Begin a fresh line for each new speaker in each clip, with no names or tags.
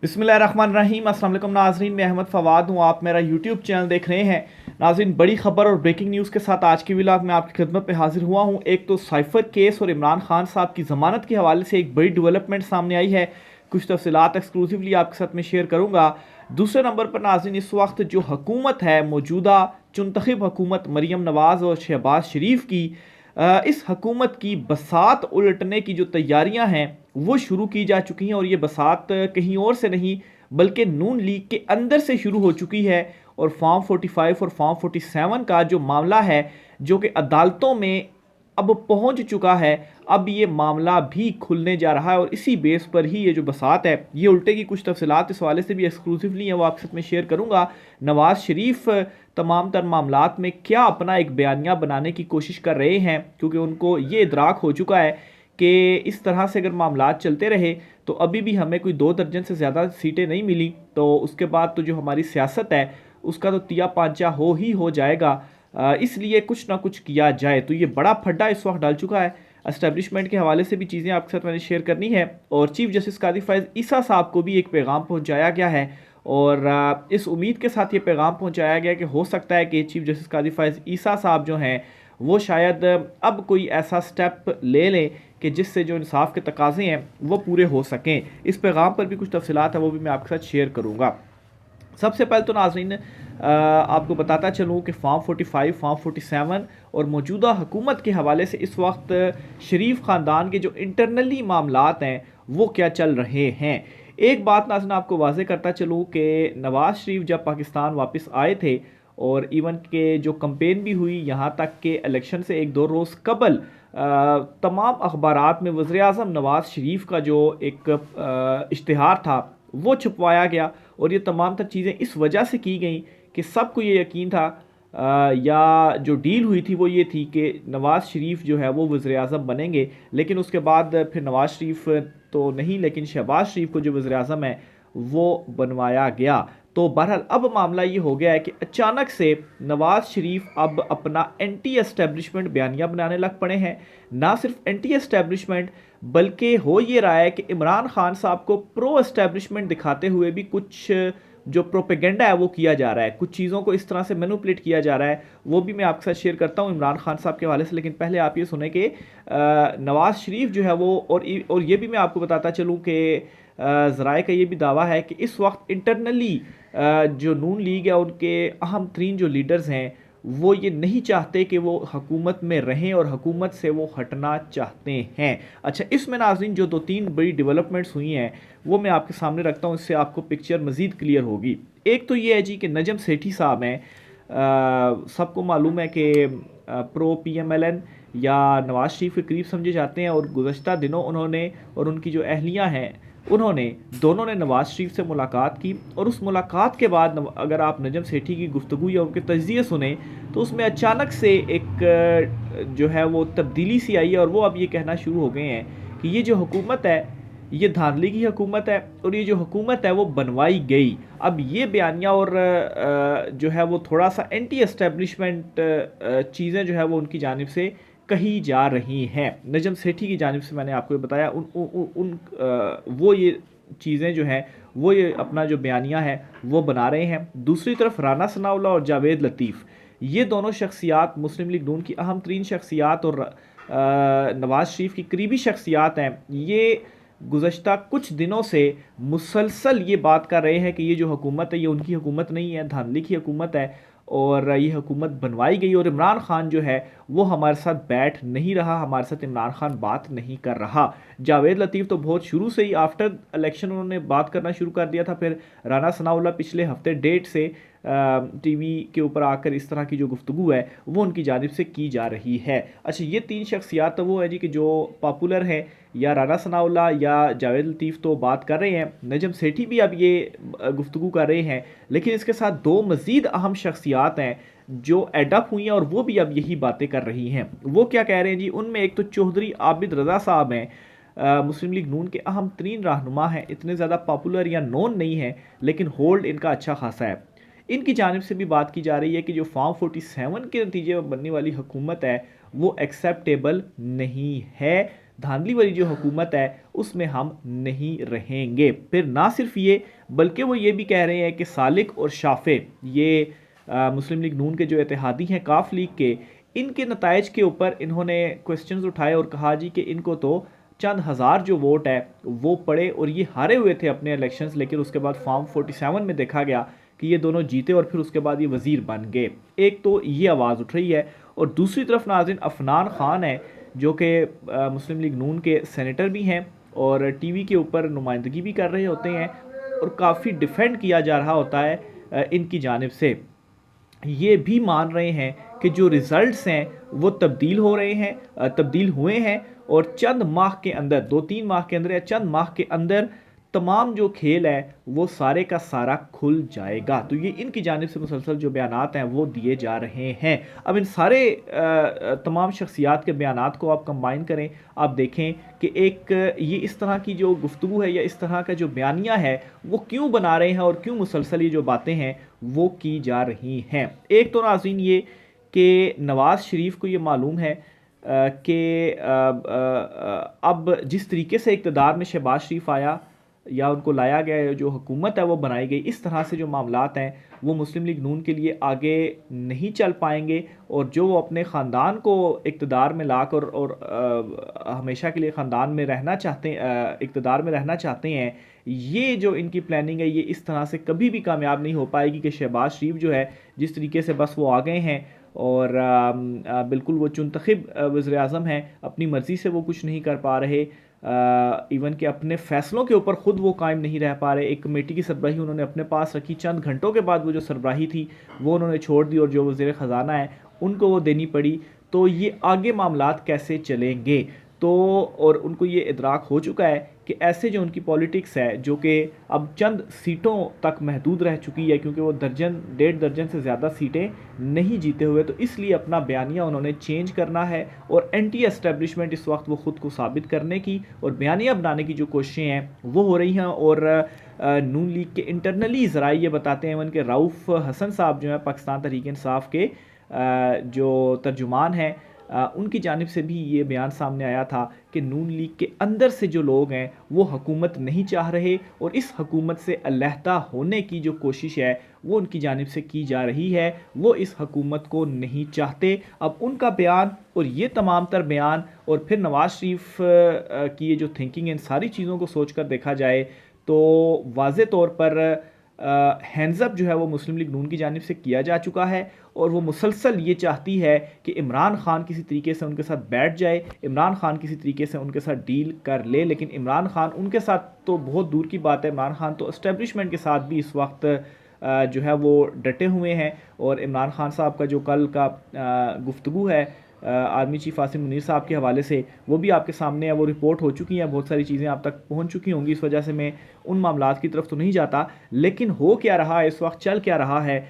बिस्मिल्लाहिर्रहमानिर्रहीम। अस्सलाम वालेकुम नाज़रीन, मैं अहमद फ़वाद हूँ। आप मेरा यूट्यूब चैनल देख रहे हैं। नाज़रीन, बड़ी खबर और ब्रेकिंग न्यूज़ के साथ आज की व्लॉग में आपकी खिदमत में हाजिर हुआ हूँ। एक तो साइफ़र केस और इमरान खान साहब की ज़मानत के हवाले से एक बड़ी डेवलपमेंट सामने आई है। कुछ तफसीलात एक्सक्लूसिवली आपके साथ में शेयर करूँगा। दूसरे नंबर पर नाज़रीन, इस वक्त जो हुकूमत है, मौजूदा चुनतखब हुकूमत मरीम नवाज़ और शहबाज शरीफ की, इस हुकूमत की बसात उलटने की जो तैयारियां हैं वो शुरू की जा चुकी हैं। और ये बसात कहीं और से नहीं बल्कि नून लीग के अंदर से शुरू हो चुकी है। और फॉर्म 45 और फॉर्म 47 का जो मामला है, जो कि अदालतों में अब पहुंच चुका है, अब ये मामला भी खुलने जा रहा है। और इसी बेस पर ही ये जो बसात है ये उल्टे की कुछ तफसीलात इस वाले से भी एक्सक्लूसिवली है वो आपके साथ में शेयर करूंगा। नवाज शरीफ तमाम तर मामलात में क्या अपना एक बयानिया बनाने की कोशिश कर रहे हैं, क्योंकि उनको ये इदराक हो चुका है कि इस तरह से अगर मामलात चलते रहे तो अभी भी हमें कोई 2 दर्जन से ज़्यादा सीटें नहीं मिली, तो उसके बाद तो जो हमारी सियासत है उसका तो तिया पांचा हो जाएगा। इसलिए कुछ ना कुछ किया जाए। तो ये बड़ा फड्डा इस वक्त डाल चुका है। एस्टेब्लिशमेंट के हवाले से भी चीज़ें आपके साथ मैंने शेयर करनी है। और चीफ जस्टिस कादी फैज़ ईसा साहब को भी एक पैगाम पहुंचाया गया है। और इस उम्मीद के साथ ये पैगाम पहुंचाया गया कि हो सकता है कि चीफ जस्टिस कादी फैज़ ईसा साहब जो हैं वो शायद अब कोई ऐसा स्टेप ले लें कि जिससे जो इंसाफ के तकाजे हैं वो पूरे हो सकें। इस पैगाम पर भी कुछ तफसीलात है वो भी मैं आपके साथ शेयर करूँगा। सबसे पहले तो नाज़रीन, आपको बताता चलूँ कि फॉर्म 45, फॉर्म 47 और मौजूदा हुकूमत के हवाले से इस वक्त शरीफ ख़ानदान के जो इंटरनली मामलात हैं वो क्या चल रहे हैं। एक बात नाज़रीन आपको वाज़े करता चलूँ कि नवाज़ शरीफ जब पाकिस्तान वापस आए थे और इवन के जो कंपेन भी हुई, यहाँ तक के इलेक्शन से एक दो रोज़ कबल तमाम अखबारात में वज़ीर आज़म नवाज़ शरीफ का जो एक इश्तिहार था वो छुपवाया गया। और ये तमाम तर चीज़ें इस वजह से की गई कि सबको ये यकीन था, या जो डील हुई थी वो ये थी कि नवाज़ शरीफ जो है वो वज़ीर आज़म बनेंगे। लेकिन उसके बाद फिर नवाज़ शरीफ तो नहीं, लेकिन शहबाज शरीफ को जो वज़ीर आज़म है वो बनवाया गया। तो बहरहाल अब मामला ये हो गया है कि अचानक से नवाज़ शरीफ अब अपना एंटी एस्टेब्लिशमेंट बयानिया बनाने लग पड़े हैं। ना सिर्फ एंटी एस्टेब्लिशमेंट, बल्कि हो ये रहा है कि इमरान खान साहब को प्रो एस्टेब्लिशमेंट दिखाते हुए भी कुछ जो प्रोपेगेंडा है वो किया जा रहा है। कुछ चीज़ों को इस तरह से मैनिपुलेट किया जा रहा है, वो भी मैं आपके साथ शेयर करता हूँ इमरान खान साहब के हवाले से। लेकिन पहले आप ये सुने कि नवाज़ शरीफ जो है वो, और ये भी मैं आपको बताता चलूँ कि ज़राए का ये भी दावा है कि इस वक्त इंटरनली जो नून लीग है उनके अहम तरीन जो लीडर्स हैं वो ये नहीं चाहते कि वो हुकूमत में रहें और हुकूमत से वो हटना चाहते हैं। अच्छा, इसमें नाज़रीन जो दो तीन बड़ी डेवलपमेंट्स हुई हैं वो मैं आपके सामने रखता हूँ, इससे आपको पिक्चर मज़ीद क्लियर होगी। एक तो ये है जी कि नजम सेठी साहब हैं, सबको मालूम है कि प्रो PMLN या नवाज़ शरीफ के करीब समझे जाते हैं। और गुज़श्ता दिनों उन्होंने और उनकी जो अहलियाँ हैं उन्होंने दोनों ने नवाज़ शरीफ से मुलाकात की। और उस मुलाकात के बाद अगर आप नजम सेठी की गुफ्तगू या उनके तज्ज़िये सुने तो उसमें अचानक से एक जो है वो तब्दीली सी आई है। और वो अब ये कहना शुरू हो गए हैं कि ये जो हुकूमत है ये धांधली की हुकूमत है और ये जो हुकूमत है वो बनवाई गई। अब ये बयानिया और जो है वो थोड़ा सा एंटी एस्टेब्लिशमेंट चीज़ें जो है वो उनकी जानिब से कही जा रही हैं। नजम सेठी की जानिब से मैंने आपको ये बताया, वो ये चीज़ें जो हैं वो ये अपना जो बयानिया है वो बना रहे हैं। दूसरी तरफ राना सनाउल्लाह और जावेद लतीफ़, ये दोनों शख्सियात मुस्लिम लीग नून की अहम तरीन शख्सियात और नवाज़ शरीफ की करीबी शख्सियात हैं। ये गुज़श्ता कुछ दिनों से मुसलसल ये बात कर रहे हैं कि ये जो हुकूमत है ये उनकी हुकूमत नहीं है, धांधली की हुकूमत है और ये हुकूमत बनवाई गई। और इमरान खान जो है वो हमारे साथ बैठ नहीं रहा, हमारे साथ इमरान खान बात नहीं कर रहा। जावेद लतीफ़ तो बहुत शुरू से ही आफ्टर इलेक्शन उन्होंने बात करना शुरू कर दिया था। फिर राना सनाउल्लाह पिछले हफ्ते डेट से टीवी के ऊपर आकर इस तरह की जो गुफ्तगू है वो उनकी जानिब से की जा रही है। अच्छा, ये तीन शख्सियात तो वो है जी कि जो पॉपुलर हैं, या राना सनाउल्लाह या जावेद लतीफ़ तो बात कर रहे हैं, नजम सेठी भी अब ये गुफ्तगू कर रहे हैं। लेकिन इसके साथ दो मज़ीद अहम शख्सियात हैं जो एडअप हुई हैं और वो भी अब यही बातें कर रही हैं। वो क्या कह रहे हैं जी, उनमें एक तो चौधरी आबिद रज़ा साहब हैं, मुस्लिम लीग नून के अहम तरीन रहनुमा हैं, इतने ज़्यादा पॉपुलर या नोन नहीं है लेकिन होल्ड इनका अच्छा खासा है। इनकी जानिब से भी बात की जा रही है कि जो फॉर्म 47 के नतीजे में बनने वाली हुकूमत है वो एक्सेप्टेबल नहीं है। धांधली वाली जो हुकूमत है उसमें हम नहीं रहेंगे। फिर ना सिर्फ ये, बल्कि वो ये भी कह रहे हैं कि सालिक और शाफे, ये मुस्लिम लीग नून के जो इत्तेहादी हैं काफ लीग के, इनके नताइज के ऊपर इन्होंने क्वेश्चंस उठाए और कहा जी कि इनको तो चंद हज़ार जो वोट है वो पड़े और ये हारे हुए थे अपने इलेक्शंस, लेकिन उसके बाद फॉर्म 47 में देखा गया कि ये दोनों जीते और फिर उसके बाद ये वज़ीर बन गए। एक तो ये आवाज़ उठ रही है, और दूसरी तरफ नाज़रीन अफनान खान है जो कि मुस्लिम लीग नून के सेनेटर भी हैं और टीवी के ऊपर नुमाइंदगी भी कर रहे होते हैं और काफ़ी डिफेंड किया जा रहा होता है इनकी जानिब से। ये भी मान रहे हैं कि जो रिज़ल्ट्स हैं वो तब्दील हो रहे हैं, तब्दील हुए हैं, और चंद माह के अंदर, 2-3 माह के अंदर या चंद माह के अंदर तमाम जो खेल है वो सारे का सारा खुल जाएगा। तो ये इनकी जानिब से मुसलसल जो बयानात हैं वो दिए जा रहे हैं। अब इन सारे तमाम शख्सियात के बयानात को आप कंबाइन करें, आप देखें कि एक ये इस तरह की जो गुफ्तगू है या इस तरह का जो बयानिया है वो क्यों बना रहे हैं और क्यों मुसलसल ये जो बातें हैं वो की जा रही हैं। एक तो नाज़रीन ये कि नवाज़ शरीफ को ये मालूम है कि अब जिस तरीके से इक़्तिदार में शहबाज शरीफ आया या उनको लाया गया, जो हुकूमत है वो बनाई गई, इस तरह से जो मामलात हैं वो मुस्लिम लीग नून के लिए आगे नहीं चल पाएंगे, और जो वो अपने ख़ानदान को इक़्तिदार में लाकर और हमेशा के लिए ख़ानदान में रहना चाहते हैं, इक़्तिदार में रहना चाहते हैं, ये जो इनकी प्लानिंग है ये इस तरह से कभी भी कामयाब नहीं हो पाएगी कि शहबाज शरीफ जो है जिस तरीके से बस वो आ गए हैं और बिल्कुल वो चुनतखब वज़ीर आज़म हैं, अपनी मर्ज़ी से वो कुछ नहीं कर पा रहे, इवन कि अपने फ़ैसलों के ऊपर ख़ुद वो कायम नहीं रह पा रहे। एक कमेटी की सरबराही उन्होंने अपने पास रखी, चंद घंटों के बाद वो जो सरबराही थी वो उन्होंने छोड़ दी और जो वज़ीर ख़ज़ाना है उनको वो देनी पड़ी। तो ये आगे मामलात कैसे चलेंगे? तो और उनको ये इदराक हो चुका है कि ऐसे जो उनकी पॉलिटिक्स है जो कि अब चंद सीटों तक महदूद रह चुकी है, क्योंकि वो दर्जन 1.5 दर्जन से ज़्यादा सीटें नहीं जीते हुए, तो इसलिए अपना बयानिया उन्होंने चेंज करना है और एंटी एस्टेब्लिशमेंट इस वक्त वो ख़ुद को साबित करने की और बयानिया बनाने की जो कोशिशें हैं वो हो रही हैं। और नून लीग के इंटरनली ज़रा ये बताते हैं इवन के रऊफ़ हसन साहब जो है पाकिस्तान तहरीक इंसाफ के जो तर्जुमान हैं, उनकी जानिब से भी ये बयान सामने आया था कि नून लीग के अंदर से जो लोग हैं वो हुकूमत नहीं चाह रहे और इस हुकूमत से अलहदा होने की जो कोशिश है वो उनकी जानिब से की जा रही है, वो इस हुकूमत को नहीं चाहते। अब उनका बयान और ये तमाम तर बयान और फिर नवाज़ शरीफ की ये जो थिंकिंग, इन सारी चीज़ों को सोच कर देखा जाए तो वाज़े तौर पर हैंड्स अप जो है वो मुस्लिम लीग नून की जानिब से किया जा चुका है और वो मुसलसल ये चाहती है कि इमरान खान किसी तरीके से उनके साथ बैठ जाए, इमरान खान किसी तरीके से उनके साथ डील कर ले। लेकिन इमरान खान उनके साथ तो बहुत दूर की बात है, इमरान खान तो एस्टेब्लिशमेंट के साथ भी इस वक्त जो है वो डटे हुए हैं। और इमरान खान साहब का जो कल का गुफ्तगू है आर्मी चीफ आसिम मुनीर साहब के हवाले से, वो भी आपके सामने है, वो रिपोर्ट हो चुकी हैं, बहुत सारी चीज़ें आप तक पहुंच चुकी होंगी, इस वजह से मैं उन मामलात की तरफ तो नहीं जाता। लेकिन हो क्या रहा है इस वक्त, चल क्या रहा है,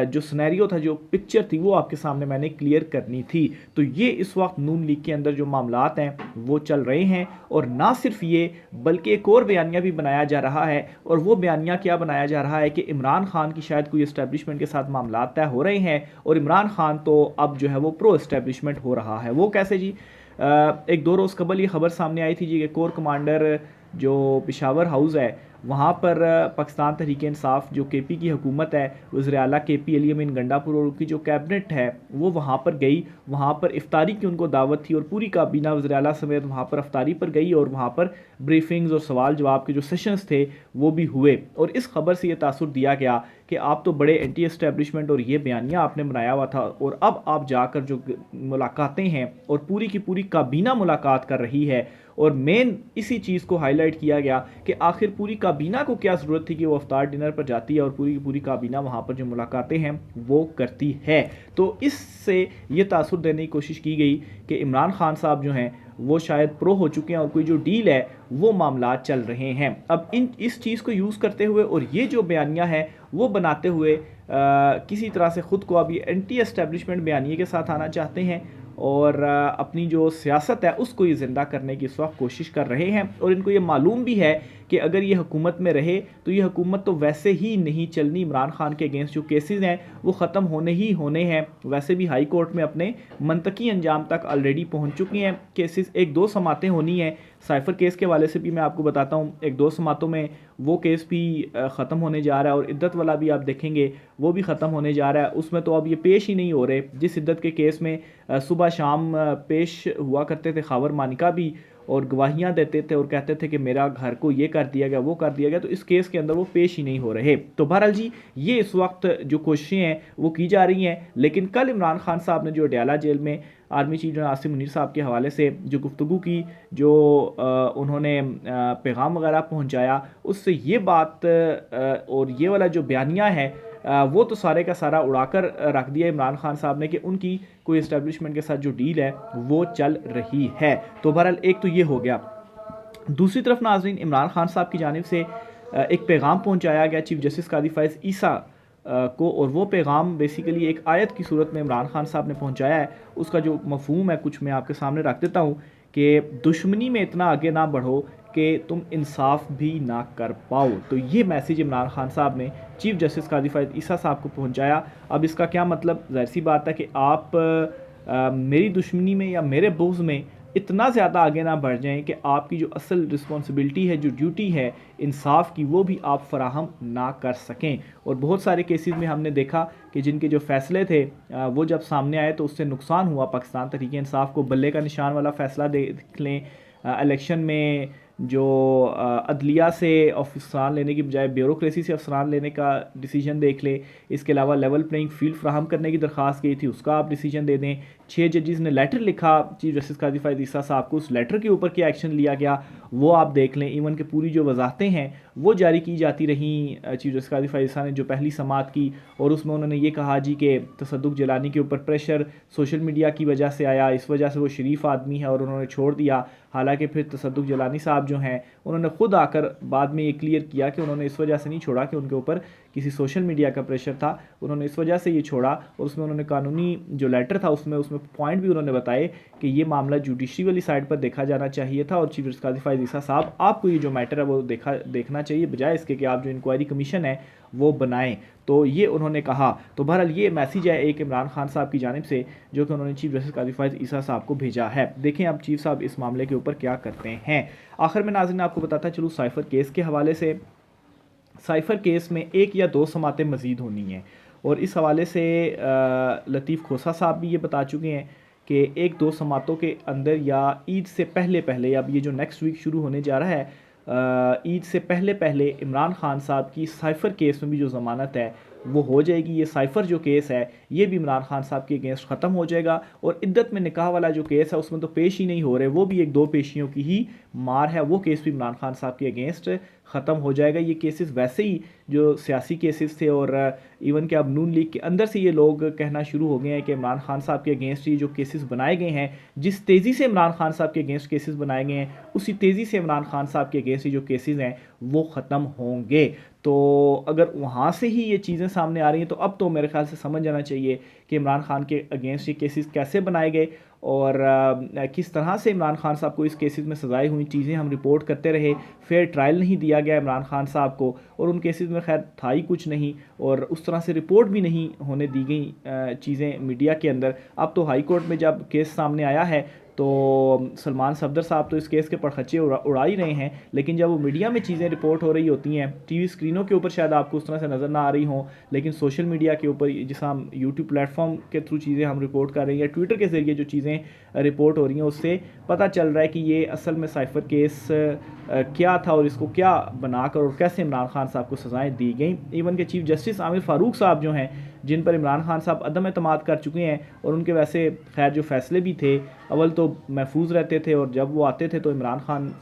जो सिनेरियो था, जो पिक्चर थी, वो आपके सामने मैंने क्लियर करनी थी। तो ये इस वक्त नून लीग के अंदर जो मामलात हैं वो चल रहे हैं, और ना सिर्फ ये बल्कि एक और बयानिया भी बनाया जा रहा है। और वो बयानिया क्या बनाया जा रहा है कि इमरान खान की शायद कोई इस्टेब्लिशमेंट के साथ मामलात तय हो रहे हैं और इमरान खान तो अब जो है वो प्रो इस्टेब्लिशमेंट हो रहा है। वो कैसे जी? एक 2 रोज़ कबल ये खबर सामने आई थी जी कि कोर कमांडर जो पेशावर हाउस है वहाँ पर पाकिस्तान तहरीक इंसाफ जो केपी की हुकूमत है, वज़ीर आला केपी अली अमीन गंडापुर और उनकी जो कैबिनेट है वो वहाँ पर गई, वहाँ पर इफ्तारी की उनको दावत थी और पूरी काबीना वज़ीर आला समेत वहाँ पर इफ्तारी पर गई और वहाँ पर ब्रीफिंग्स और सवाल जवाब के जो सेशंस थे वो भी हुए। और इस खबर से ये तासुर दिया गया कि आप तो बड़े एंटी एस्टेब्लिशमेंट और ये बयानिया आपने बनाया हुआ था, और अब आप जाकर जो मुलाकातें हैं और पूरी की पूरी काबीना मुलाकात कर रही है। और मेन इसी चीज़ को हाईलाइट किया गया कि आखिर पूरी काबीना को क्या ज़रूरत थी कि वो अफ्तार डिनर पर जाती है और पूरी की पूरी काबीना वहाँ पर जो मुलाकातें हैं वो करती है। तो इससे ये तासुर देने की कोशिश की गई कि इमरान खान साहब जो हैं वो शायद प्रो हो चुके हैं और कोई जो डील है वो मामला चल रहे हैं। अब इस चीज़ को यूज़ करते हुए और ये जो बयानिया है वो बनाते हुए किसी तरह से ख़ुद को अब ये एंटी एस्टेब्लिशमेंट बयानिए के साथ आना चाहते हैं और अपनी जो सियासत है उसको ये ज़िंदा करने की इस वक्त कोशिश कर रहे हैं। और इनको ये मालूम भी है कि अगर ये हुकूमत में रहे तो ये हुकूमत तो वैसे ही नहीं चलनी। इमरान खान के अगेंस्ट जो केसेस हैं वो ख़त्म होने ही होने हैं। वैसे भी हाई कोर्ट में अपने मंतकी अंजाम तक ऑलरेडी पहुंच चुकी हैं केसेस। एक दो समातें होनी हैं। साइफर केस के हवाले से भी मैं आपको बताता हूँ, एक दो समातों में वो केस भी ख़त्म होने जा रहा है। और इद्दत वाला भी आप देखेंगे वो भी ख़त्म होने जा रहा है। उसमें तो अब ये पेश ही नहीं हो रहे। जिस इद्दत के केस में सुबह शाम पेश हुआ करते थे खावर मानिका भी, और गवाहियाँ देते थे और कहते थे कि मेरा घर को ये कर दिया गया, वो कर दिया गया, तो इस केस के अंदर वो पेश ही नहीं हो रहे। तो बहरहाल जी, ये इस वक्त जो कोशिशें हैं वो की जा रही हैं। लेकिन कल इमरान खान साहब ने जो अडयाला जेल में army chief general Asim Munir साहब के हवाले से जो गुफ्तगू की, जो उन्होंने पैगाम वगैरह पहुँचाया, उससे ये बात और ये वाला जो बयानिया है वो तो सारे का सारा उड़ाकर रख दिया इमरान खान साहब ने कि उनकी कोई इस्टेब्लिशमेंट के साथ जो डील है वो चल रही है। तो बहरहाल एक तो ये हो गया। दूसरी तरफ नाज़रीन, इमरान खान साहब की जानिब से एक पैगाम पहुंचाया गया चीफ जस्टिस कादी फ़ैज़ ईसा को, और वो पैगाम बेसिकली एक आयत की सूरत में इमरान खान साहब ने पहुंचाया है। उसका जो मफहूम है कुछ मैं आपके सामने रख देता हूँ कि दुश्मनी में इतना आगे ना बढ़ो कि तुम इंसाफ भी ना कर पाओ। तो ये मैसेज इमरान खान साहब ने चीफ जस्टिस कादी फ़ैज़ ईसा साहब को पहुंचाया। अब इसका क्या मतलब, ज़ाहिर सी बात है कि आप मेरी दुश्मनी में या मेरे बुग़्ज़ में इतना ज़्यादा आगे ना बढ़ जाएं कि आपकी जो असल रिस्पॉन्सिबिलिटी है, जो ड्यूटी है इंसाफ की, वो भी आप फराहम ना कर सकें। और बहुत सारे केसेस में हमने देखा कि जिनके जो फ़ैसले थे वो जब सामने आए तो उससे नुकसान हुआ पाकिस्तान तहरीक इंसाफ को। बल्ले का निशान वाला फ़ैसला देख लें, इलेक्शन में जो अदलिया से अफसरान लेने की बजाय ब्यूरोक्रेसी से अफसरान लेने का डिसीजन देख ले। इसके अलावा लेवल प्लेइंग फील्ड फ्राहम करने की दरख्वास्त की थी, उसका आप डिसीजन दे दें। 6 जजेस ने लेटर लिखा चीफ जस्टिस कादी फ़ैज़ ईसा साहब को, उस लेटर के ऊपर क्या एक्शन लिया गया वो आप देख लें। इवन के पूरी जो वजाहतें हैं वो जारी की जाती रहीं चीफ जस्टिस कादी फ़ैज़ ईसा ने जो पहली समात की, और उसमें उन्होंने ये कहा जी कि तसद्दुक़ जलानी के ऊपर प्रेशर सोशल मीडिया की वजह से आया, इस वजह से वो शरीफ आदमी है और उन्होंने छोड़ दिया। हालांकि फिर तसद्दुक़ जलानी साहब जो हैं उन्होंने ख़ुद आकर बाद में ये क्लियर किया कि उन्होंने इस वजह से नहीं छोड़ा कि उनके ऊपर किसी सोशल मीडिया का प्रेशर था, उन्होंने इस वजह से ये छोड़ा। और उसमें उन्होंने कानूनी जो लेटर था उसमें पॉइंट भी उन्होंने बताए कि ये मामला जुडिशरी वाली साइड पर देखा जाना चाहिए था, और चीफ जस्टिस कादी फ़ैज़ ईसा साहब आपको ये जो मैटर है वो देखना चाहिए, बजाय इसके कि आप जो इंक्वायरी कमीशन है वो बनाएं। तो ये उन्होंने कहा। तो बहरहाल ये मैसेज है एक इमरान खान साहब की जानिब से जो कि उन्होंने चीफ जस्टिस कादी फ़ैज़ ईसा साहब को भेजा है। देखें अब चीफ साहब इस मामले के ऊपर क्या करते हैं। आखिर में नाज़रीन आपको बताता चलूँ साइफर केस के हवाले से, साइफर केस में 1 या 2 समातें मज़ीद होनी हैं, और इस हवाले से लतीफ़ खोसा साहब भी ये बता चुके हैं कि 1-2 समातों के अंदर या ईद से पहले पहले, अब ये जो नेक्स्ट वीक शुरू होने जा रहा है, ईद से पहले पहले इमरान खान साहब की साइफर केस में भी जो ज़मानत है वो हो जाएगी। ये साइफर जो केस है ये भी इमरान खान साहब के अगेंस्ट ख़त्म हो जाएगा। और इद्दत में निकाह वाला जो केस है उसमें तो पेश ही नहीं हो रहे, वो भी 1-2 पेशियों की ही मार है, वो केस भी इमरान खान साहब के अगेंस्ट ख़त्म हो जाएगा। ये केसेस वैसे ही जो सियासी केसेस थे, और इवन कि अब नून लीग के अंदर से ये लोग कहना शुरू हो गए हैं कि इमरान खान साहब के अगेंस्ट ये जो केसेस बनाए गए हैं, जिस तेज़ी से इमरान खान साहब के अगेंस्ट केसेस बनाए गए हैं उसी तेज़ी से इमरान खान साहब के अगेंस्ट ये जो केसेस हैं वो ख़त्म होंगे। तो अगर वहाँ से ही ये चीज़ें सामने आ रही हैं तो अब तो मेरे ख्याल से समझ जाना चाहिए कि इमरान खान के अगेंस्ट ये केसेस कैसे बनाए गए, और किस तरह से इमरान खान साहब को इस केसेस में सजाई हुई चीज़ें हम रिपोर्ट करते रहे। फेयर ट्रायल नहीं दिया गया इमरान खान साहब को, और उन केसेस में खैर था ही कुछ नहीं, और उस तरह से रिपोर्ट भी नहीं होने दी गई चीज़ें मीडिया के अंदर। अब तो हाई कोर्ट में जब केस सामने आया है तो सलमान सफदर साहब तो इस केस के पड़खच्चे उड़ा ही रहे हैं, लेकिन जब वो मीडिया में चीज़ें रिपोर्ट हो रही होती हैं, टीवी स्क्रीनों के ऊपर शायद आपको उस तरह से नज़र ना आ रही हों, लेकिन सोशल मीडिया के ऊपर जिस हम यूट्यूब प्लेटफॉर्म के थ्रू चीज़ें हम रिपोर्ट कर रहे हैं या ट्विटर के ज़रिए जो चीज़ें रिपोर्ट हो रही हैं, उससे पता चल रहा है कि ये असल में साइफर केस क्या था और इसको क्या बनाकर और कैसे इमरान खान साहब को सज़ाएँ दी गई। इवन के चीफ जस्टिस आमिर फ़ारूक साहब जो हैं, जिन पर इमरान खान साहब अदम एतमाद कर चुके हैं, और उनके वैसे खैर जो फ़ैसले भी थे अव्वल तो महफूज रहते थे, और जब वो आते थे तो इमरान खान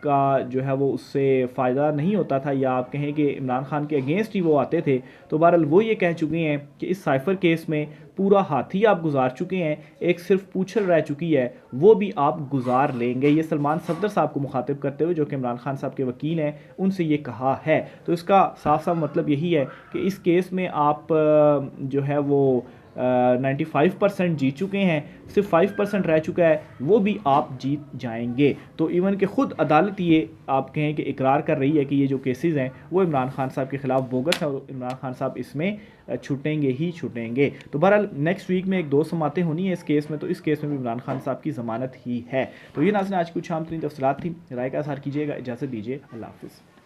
का जो है वो उससे फ़ायदा नहीं होता था, या आप कहें कि इमरान खान के अगेंस्ट ही वो आते थे। तो बहरहाल वो ये कह चुके हैं कि इस साइफर केस में पूरा हाथ ही आप गुजार चुके हैं, एक सिर्फ पूछल रह चुकी है, वो भी आप गुजार लेंगे। ये सलमान सफदर साहब को मुखातिब करते हुए, जो कि इमरान खान साहब के वकील हैं, उनसे ये कहा है। तो इसका साफ साफ मतलब यही है कि इस केस में आप जो है वो 95% जीत चुके हैं, सिर्फ 5% रह चुका है, वो भी आप जीत जाएंगे। तो इवन के खुद अदालत ये आप कहें कि इकरार कर रही है कि ये जो केसेस हैं वो इमरान खान साहब के खिलाफ बोगस है और इमरान खान साहब इसमें छूटेंगे ही छूटेंगे। तो बहरहाल नेक्स्ट वीक में एक दो समातें होनी है इस केस में, तो इस केस में भी इमरान खान साहब की ज़मानत ही है। तो ये नाज़रीन आज की कुछ आम तरीन तफसीलात थी। राय का इज़हार कीजिएगा, इजाज़त दीजिए, अल्लाह हाफ़िज़।